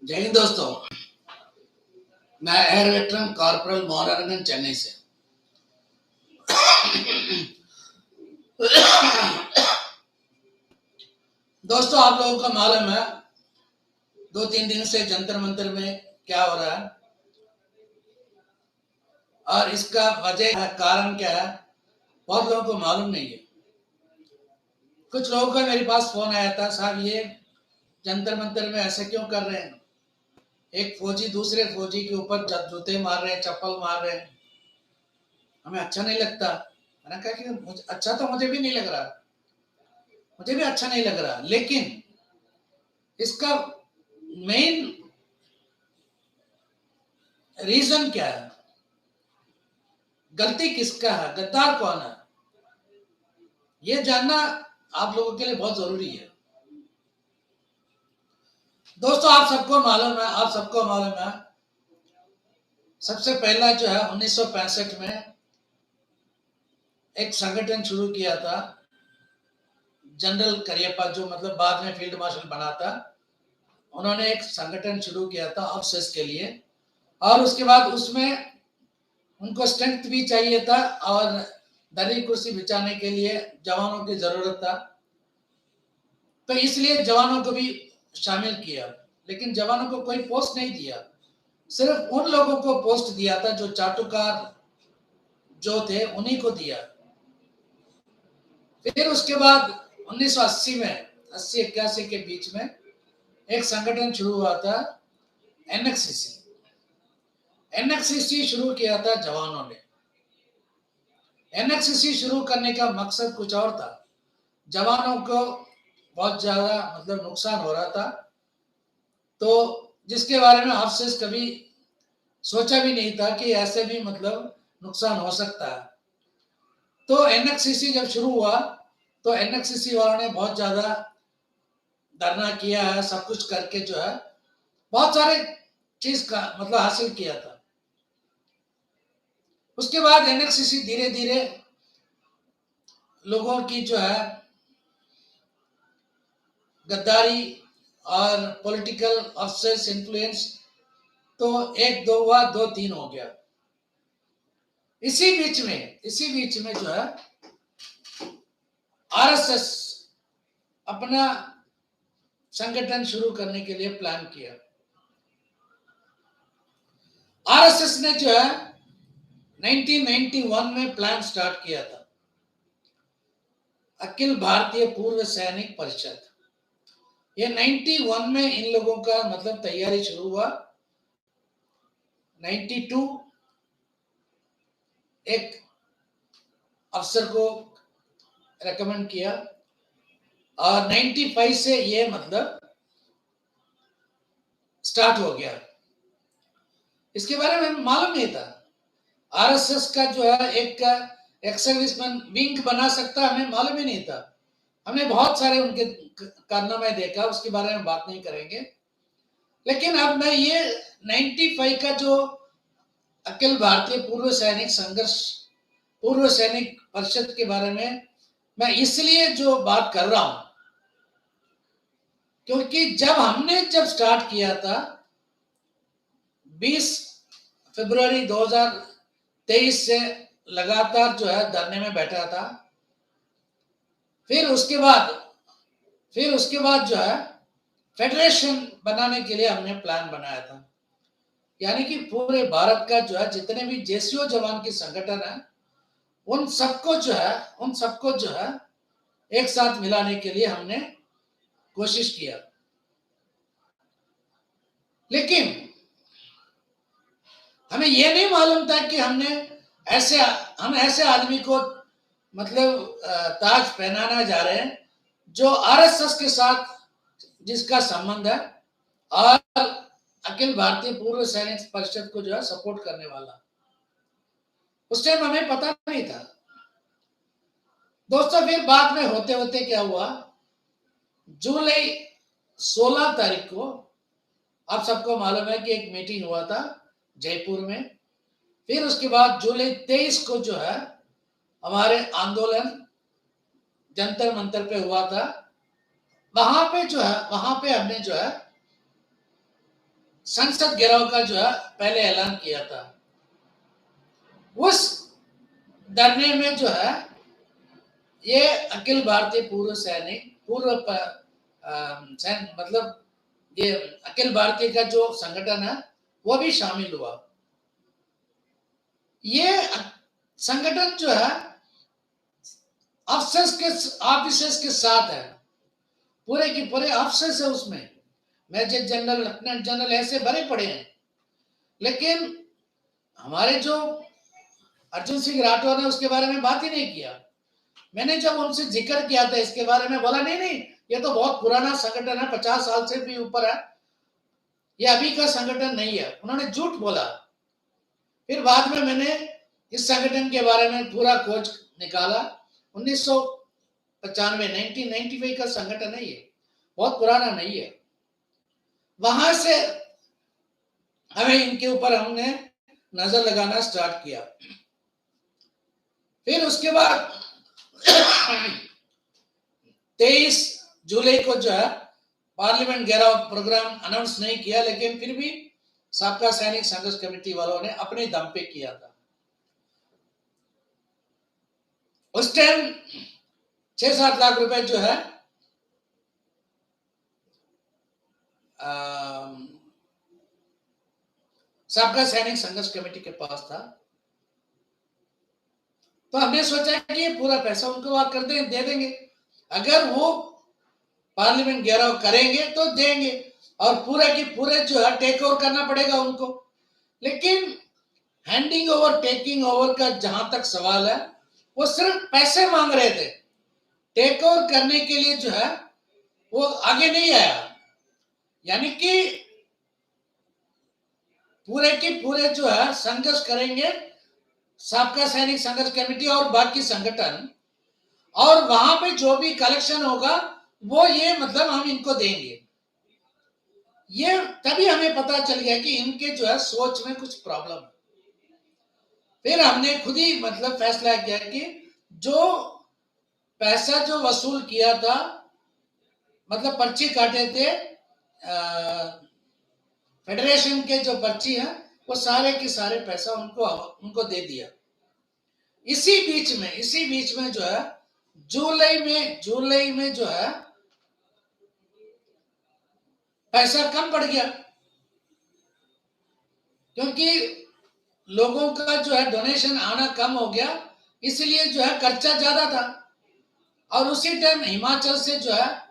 जय हिंद दोस्तों। मैं एयर वेटरन कॉर्पोरल मोहनरंगन चेन्नई से। दोस्तों, आप लोगों का मालूम है 2-3 दिन से जंतर मंतर में क्या हो रहा है और इसका वजह है, कारण क्या है, बहुत लोगों को मालूम नहीं है। कुछ लोगों का मेरे पास फोन आया था, साहब ये जंतर मंतर में ऐसे क्यों कर रहे हैं, एक फौजी दूसरे फौजी के ऊपर जूते मार रहे हैं, चप्पल मार रहे हैं, हमें अच्छा नहीं लगता। मैंने कहा कि अच्छा तो मुझे भी नहीं लग रहा, मुझे भी अच्छा नहीं लग रहा, लेकिन इसका मेन रीजन क्या है, गलती किसका है, गद्दार कौन है, ये जानना आप लोगों के लिए बहुत जरूरी है। दोस्तों, आप सबको मालूम है सबसे पहला जो है 1965 में एक संगठन शुरू किया था जनरल करियप्पा, जो मतलब बाद में फील्ड मार्शल बना था। उन्होंने एक संगठन शुरू किया था ऑफिसर्स के लिए, और उसके बाद उसमें उनको स्ट्रेंथ भी चाहिए था और दरी कुर्सी बिछाने के लिए जवानों की जरूरत था, तो इसलिए जवानों को भी शामिल किया। लेकिन जवानों को कोई पोस्ट नहीं दिया, सिर्फ उन लोगों को पोस्ट दिया था जो चाटुकार जो थे, उन्हीं को दिया। फिर उसके बाद 1980 में 80-81 के बीच में एक संगठन शुरू हुआ था, एनएक्सीसी। एनएक्सीसी शुरू किया था जवानों ने। एनएक्सीसी शुरू करने का मकसद कुछ और था। जवानों को बहुत ज्यादा मतलब नुकसान हो रहा था, तो जिसके बारे में अफसोस कभी सोचा भी नहीं था कि ऐसे भी मतलब नुकसान हो सकता है। तो एनएक्सीसी जब शुरू हुआ तो एनएक्सीसी वालों ने बहुत ज्यादा धरना किया है, सब कुछ करके जो है बहुत सारे चीज का मतलब हासिल किया था। उसके बाद एनएक्सीसी धीरे धीरे लोगों की जो है गद्दारी और पॉलिटिकल अफसर्स इन्फ्लुएंस, तो एक दो हुआ, दो तीन हो गया। इसी बीच में जो है आरएसएस अपना संगठन शुरू करने के लिए प्लान किया। आरएसएस ने जो है 1991 में प्लान स्टार्ट किया था, अखिल भारतीय पूर्व सैनिक परिषद। ये 91 में इन लोगों का मतलब तैयारी शुरू हुआ। 92 एक अफसर को रेकमेंड किया और 95 से ये मतलब स्टार्ट हो गया। इसके बारे में मालूम नहीं था। आरएसएस का जो है एक एक्स सर्विसमैन विंग बना सकता, हमें मालूम ही नहीं था। हमने बहुत सारे उनके कारनामे देखा, उसके बारे में बात नहीं करेंगे। लेकिन अब मैं ये 95 का जो अखिल भारतीय पूर्व सैनिक परिषद के बारे में मैं इसलिए जो बात कर रहा हूं, क्योंकि जब स्टार्ट किया था 20 फरवरी 2023 से लगातार जो है धरने में बैठा था। फिर उसके बाद जो है फेडरेशन बनाने के लिए हमने प्लान बनाया था, यानी कि पूरे भारत का जो है जितने भी जेसीओ जवान की संगठन है उन सबको जो है एक साथ मिलाने के लिए हमने कोशिश किया। लेकिन हमें यह नहीं मालूम था कि हम ऐसे आदमी को मतलब ताज पहनाना जा रहे हैं जो आरएसएस के साथ जिसका संबंध है और अखिल भारतीय पूर्व सैनिक परिषद को जो है सपोर्ट करने वाला। उस टाइम हमें पता नहीं था। दोस्तों, फिर बाद में होते होते क्या हुआ, जुलाई 16 तारीख को आप सबको मालूम है कि एक मीटिंग हुआ था जयपुर में। फिर उसके बाद जुलाई 23 को जो है हमारे आंदोलन जंतर मंतर पे हुआ था। वहां पे हमने जो है संसद घेराव का जो है पहले ऐलान किया था। उस धरने में जो है ये अखिल भारतीय पूर्व सैनिक मतलब ये अखिल भारतीय का जो संगठन है वो भी शामिल हुआ। ये संगठन जो है ऑफिसर्स के साथ है, पूरे की पूरे ऑफिसर्स है उसमें, मेजर जनरल, लेफ्टिनेंट जनरल ऐसे भरे पड़े हैं। लेकिन हमारे जो अर्जुन सिंह राठौर ने उसके बारे में बात ही नहीं किया। मैंने जब उनसे जिक्र किया था इसके बारे में, बोला नहीं नहीं ये तो बहुत पुराना संगठन है, 50 साल से भी ऊपर है, ये अभी का संगठन नहीं है। उन्होंने झूठ बोला। फिर बाद में मैंने इस संगठन के बारे में पूरा खोज निकाला। 1995 का संगठन है, ये बहुत पुराना नहीं है। वहां से हमें इनके ऊपर हमने नजर लगाना स्टार्ट किया। फिर उसके बाद 23 जुलाई को जो है पार्लियामेंट घेराव प्रोग्राम अनाउंस नहीं किया, लेकिन फिर भी सबका सैनिक संघर्ष कमेटी वालों ने अपने दम पे किया था। उस टाइम 6-7 लाख रुपए जो है सबका सैनिक संघर्ष कमेटी के पास था। तो हमने सोचा कि ये पूरा पैसा उनको आप कर दे देंगे, अगर वो पार्लियामेंट घेराव करेंगे तो देंगे, और पूरे की पूरे जो है टेक ओवर करना पड़ेगा उनको। लेकिन हैंडिंग ओवर टेकिंग ओवर का जहां तक सवाल है, वो सिर्फ पैसे मांग रहे थे, टेक ओवर करने के लिए जो है वो आगे नहीं आया। यानी कि पूरे के पूरे जो है संघर्ष करेंगे सबका सैनिक संघर्ष कमेटी और बाकी संगठन, और वहां पे जो भी कलेक्शन होगा वो ये मतलब हम इनको देंगे। ये तभी हमें पता चल गया कि इनके जो है सोच में कुछ प्रॉब्लम है। फिर हमने खुद ही मतलब फैसला किया कि जो पैसा जो वसूल किया था, मतलब पर्ची काटे थे फेडरेशन के जो पर्ची है, वो सारे के सारे पैसा उनको दे दिया। इसी बीच में जो है जुलाई में जो है पैसा कम पड़ गया, क्योंकि लोगों का जो है डोनेशन आना कम हो गया, इसलिए जो है खर्चा ज्यादा था। और उसी टाइम हिमाचल से जो है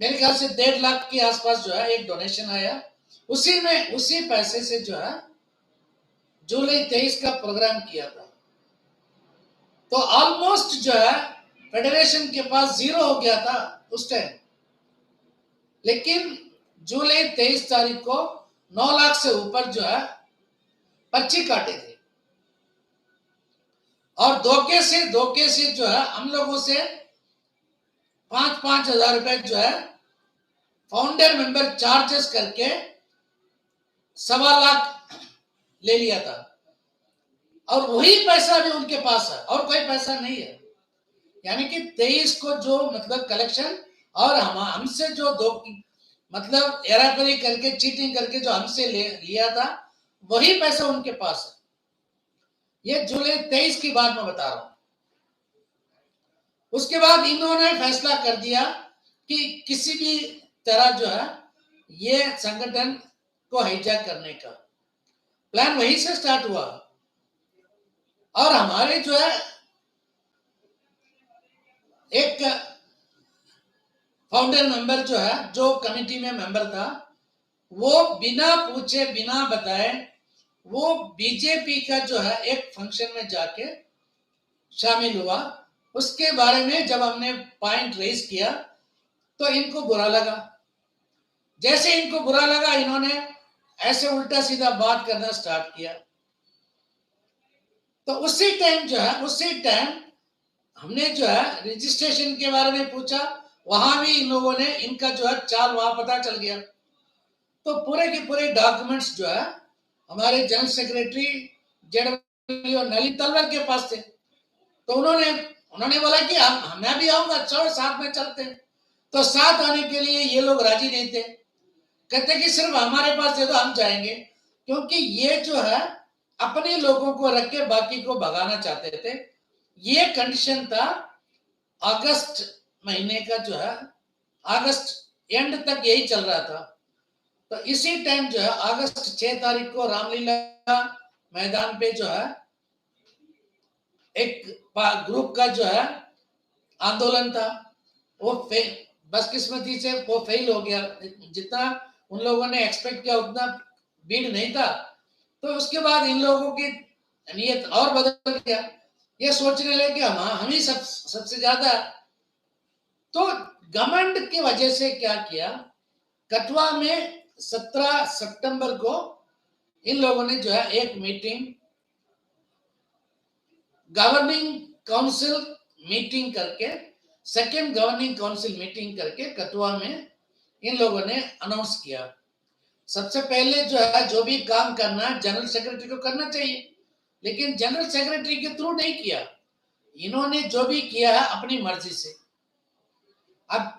मेरे ख्याल से 1.5 लाख के आसपास जो है एक डोनेशन आया। उसी पैसे से जो है जुलाई 23 का प्रोग्राम किया था। तो ऑलमोस्ट जो है फेडरेशन के पास 0 हो गया था उस टाइम। लेकिन जुलाई 23 तारीख को 9 लाख से ऊपर जो है पर्ची काटे थे, और धोखे से जो है हम लोगों से 5-5 हजार रुपए जो है फाउंडर मेंबर चार्जेस करके 1.25 लाख ले लिया था। और वही पैसा भी उनके पास है और कोई पैसा नहीं है। यानी कि 23 को जो मतलब कलेक्शन और हमसे जो मतलब हेराफेरी करके चीटिंग करके जो हमसे लिया था, वही पैसा उनके पास है। ये जुलाई 23 की बात मैं बता रहा हूं। उसके बाद इन्होंने फैसला कर दिया कि किसी भी तरह जो है ये संगठन को हाईजैक करने का प्लान वहीं से स्टार्ट हुआ। और हमारे जो है एक फाउंडर मेंबर जो है, जो कमेटी में मेंबर था, वो बिना पूछे बिना बताए वो बीजेपी का जो है एक फंक्शन में जाके शामिल हुआ। उसके बारे में जब हमने पॉइंट रेज किया तो इनको बुरा लगा। जैसे इनको बुरा लगा, इन्होंने ऐसे उल्टा सीधा बात करना स्टार्ट किया। तो उसी टाइम हमने जो है रजिस्ट्रेशन के बारे में पूछा, वहां भी इन लोगों ने इनका जो है चाल वहां पता चल गया। तो पूरे के पूरे डॉक्यूमेंट्स जो है हमारे जनरल सेक्रेटरी जेडब्ल्यू नलिन तलवर के पास थे। तो उन्होंने बोला कि मैं भी आऊंगा, चलो साथ में चलते हैं। तो साथ आने के लिए ये लोग राजी नहीं थे। कहते कि सिर्फ हमारे पास दे दो, हम जाएंगे, क्योंकि ये जो है अपने लोगों को रख के बाकी को भगाना चाहते थे। ये कंडीशन था। अगस्त महीने का जो है, अगस्त एंड तक यही चल रहा था। तो इसी टाइम जो है अगस्त 6 तारीख को रामलीला मैदान पे जो है एक ग्रुप का जो है आंदोलन था। वो बदकिस्मती से वो फेल हो गया। जितना उन लोगों ने एक्सपेक्ट किया उतना भीड़ नहीं था। तो उसके बाद इन लोगों की नीयत और बदल गया। ये सोचने लगे कि हम ही सबसे ज्यादा। तो घमंड की वजह से क्या किया, कठुआ में 17 सितंबर को इन लोगों ने जो है एक मीटिंग, गवर्निंग काउंसिल मीटिंग करके, सेकेंड गवर्निंग काउंसिल मीटिंग करके कठुआ में इन लोगों ने अनाउंस किया। सबसे पहले जो है जो भी काम करना है जनरल सेक्रेटरी को करना चाहिए, लेकिन जनरल सेक्रेटरी के थ्रू नहीं किया। इन्होंने जो भी किया है अपनी मर्जी से। अब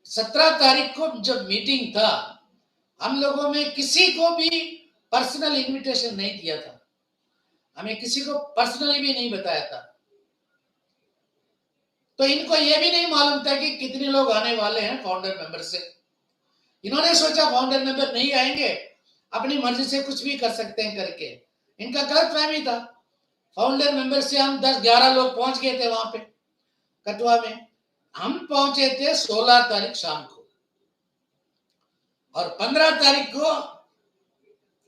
17 तारीख को जब मीटिंग था, हम लोगों में किसी को भी पर्सनल इनविटेशन नहीं दिया था, हमें किसी को पर्सनली भी नहीं बताया था। तो इनको यह भी नहीं मालूम था कि कितने लोग आने वाले हैं फाउंडर मेंबर से। इन्होंने सोचा फाउंडर मेंबर नहीं आएंगे, अपनी मर्जी से कुछ भी कर सकते हैं करके। इनका गलत फहमी था। फाउंडर मेंबर से हम 10-11 लोग पहुंच गए थे वहां पे कठुआ में। हम पहुंचे थे 16 तारीख शाम को, और 15 तारीख को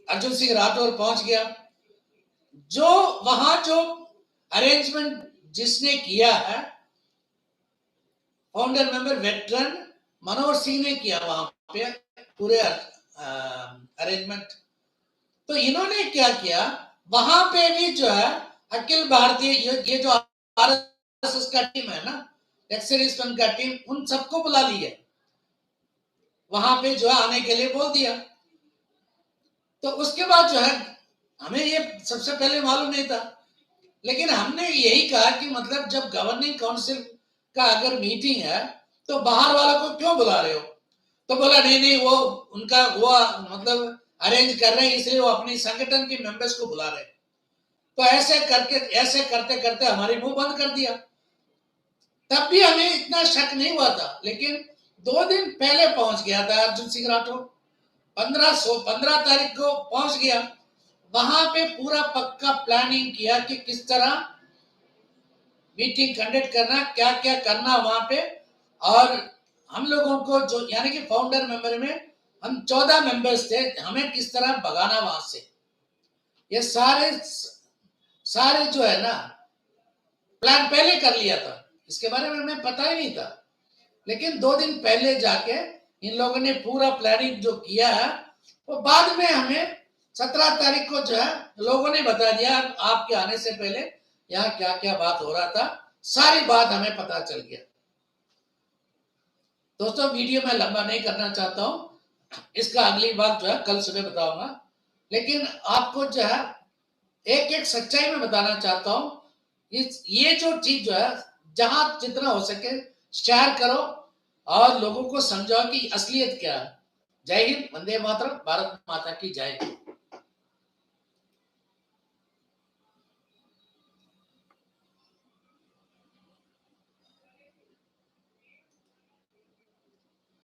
अर्जुन सिंह राठौर पहुंच गया। जो वहां जो अरेंजमेंट जिसने किया है, founder member veteran Manohar Singh ने किया वहां पे पूरे अरेंजमेंट। तो इन्होंने क्या किया, वहां पे भी जो है अखिल भारतीय ये जो आरएसएस का टीम है ना, एक्स का टीम, उन सबको बुला लिया वहां पे जो है आने के लिए बोल दिया। तो उसके बाद जो है हमें ये सबसे पहले मालूम नहीं था, लेकिन हमने यही कहा कि मतलब जब गवर्निंग काउंसिल का अगर मीटिंग है तो बाहर वालों को क्यों बुला रहे हो। तो बोला नहीं वो उनका वो मतलब अरेंज कर रहे हैं, इसलिए वो अपनी संगठन के मेंबर्स को बुला रहे हैं। तो ऐसे करते करते हमारी मुंह बंद कर दिया। तब भी हमें इतना शक नहीं हुआ था, लेकिन 2 दिन पहले पहुंच गया था अर्जुन सिंह राठौर। 15 तारीख को पहुंच गया। वहां पे पूरा पक्का प्लानिंग किया कि किस तरह मीटिंग कंडक्ट करना, क्या क्या करना वहां पे। और हम लोगों को जो यानी कि फाउंडर मेंबर में हम 14 मेंबर्स थे, हमें किस तरह भगाना वहां से, ये सारे जो है ना प्लान पहले कर लिया था। इसके बारे में हमें पता ही नहीं था, लेकिन 2 दिन पहले जाके इन लोगों ने पूरा प्लानिंग जो किया है, वो बाद में हमें 17 तारीख को जो है लोगों ने बता दिया। आपके आने से पहले यहाँ क्या क्या बात हो रहा था, सारी बात हमें पता चल गया। दोस्तों वीडियो में लंबा नहीं करना चाहता हूँ, इसका अगली बात जो है कल सुबह बताऊंगा। लेकिन आपको जो है एक एक सच्चाई में बताना चाहता हूँ। ये जो चीज जो है जहां जितना हो सके शेयर करो और लोगों को समझाओ कि असलियत क्या है। जय हिंद, वंदे मातरम, भारत माता की जय।